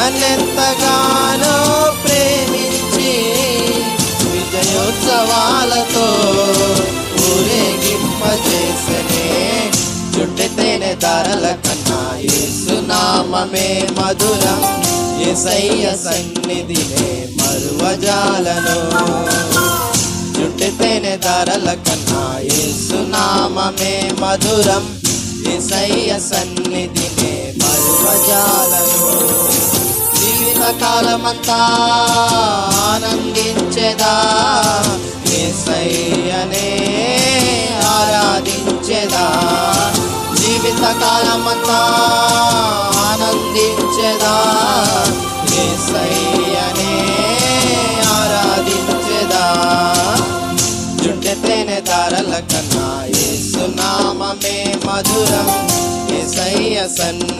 నన్నెంతగానో ప్రేమించి విజయోత్సవాలతో ఊరేగింపజేసనే. చుట్టె తేనె ధారల కన్నా యేసు నామమే మధురం, యేసయ్య సన్నిధినే మరువజాలను. చుట్టె తేనె ధారల కన్నా యేసు నామమే మధురం, యేసయ్య సన్నిధినే మరువజాలను. జీవితకాలమంతా ఆనందించెదా, యేసయ్యనే ఆరాధించెదా. జీవితకాలమంతా ఆనందించెదా, యేసయ్యనే ఆరాధించెదా. జుట్టె తేనె ధారల కన్నా యేసు నామమే మధురం, యేసయ్య సన్నిధినే